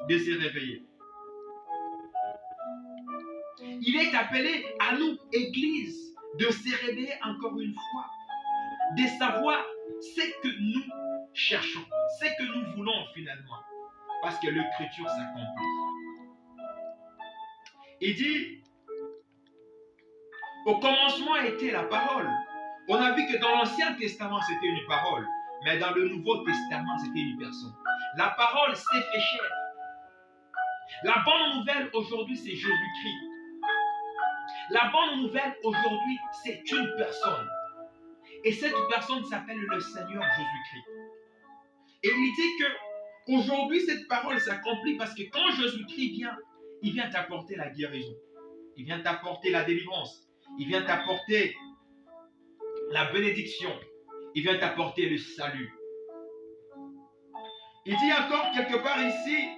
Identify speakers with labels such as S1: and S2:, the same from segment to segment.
S1: de se réveiller. Il est appelé à nous, Église, de se réveiller encore une fois, de savoir ce que nous cherchons, ce que nous voulons finalement, parce que l'écriture s'accomplit. Il dit, au commencement était la parole. On a vu que dans l'Ancien Testament, c'était une parole, mais dans le Nouveau Testament, c'était une personne. La parole s'est fait chair. La bonne nouvelle aujourd'hui, c'est Jésus-Christ. La bonne nouvelle aujourd'hui, c'est une personne. Et cette personne s'appelle le Seigneur Jésus-Christ. Et il dit que aujourd'hui, cette parole s'accomplit parce que quand Jésus-Christ vient, il vient t'apporter la guérison. Il vient t'apporter la délivrance. Il vient t'apporter la bénédiction. Il vient t'apporter le salut. Il dit encore quelque part ici,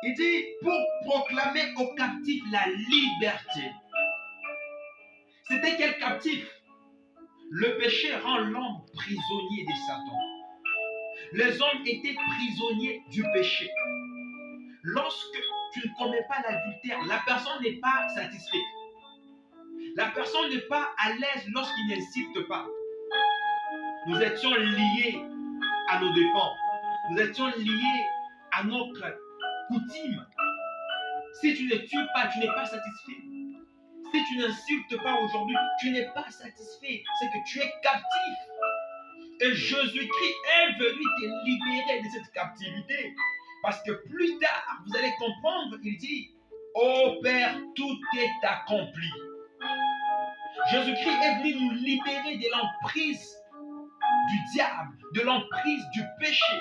S1: il dit pour proclamer aux captifs la liberté. C'était quel captif? Le péché rend l'homme prisonnier de Satan. Les hommes étaient prisonniers du péché. Lorsque tu ne commets pas l'adultère, la personne n'est pas satisfaite. La personne n'est pas à l'aise lorsqu'il n'insiste pas. Nous étions liés à nos dépens. Nous étions liés à notre coutume. Si tu ne tues pas, tu n'es pas satisfait. Si tu n'insultes pas aujourd'hui, tu n'es pas satisfait. C'est que tu es captif. Et Jésus-Christ est venu te libérer de cette captivité. Parce que plus tard, vous allez comprendre, il dit, ô Père, tout est accompli. Jésus-Christ est venu nous libérer de l'emprise du diable, de l'emprise du péché.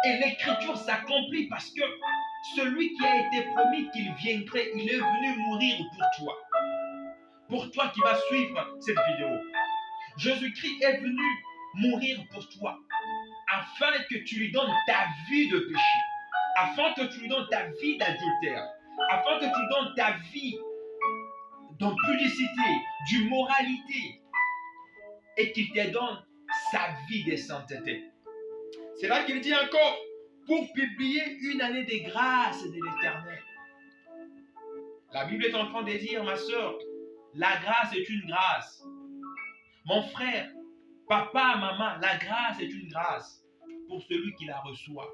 S1: Et l'écriture s'accomplit parce que celui qui a été promis qu'il viendrait, il est venu mourir pour toi. Pour toi qui vas suivre cette vidéo. Jésus-Christ est venu mourir pour toi afin que tu lui donnes ta vie de péché, afin que tu lui donnes ta vie d'adultère, afin que tu lui donnes ta vie d'impudicité, d'immoralité, et qu'il te donne sa vie de sainteté. C'est là qu'il dit encore, pour publier une année de grâce de l'Éternel. La Bible est en train de dire, ma soeur, la grâce est une grâce. Mon frère, papa, maman, la grâce est une grâce pour celui qui la reçoit.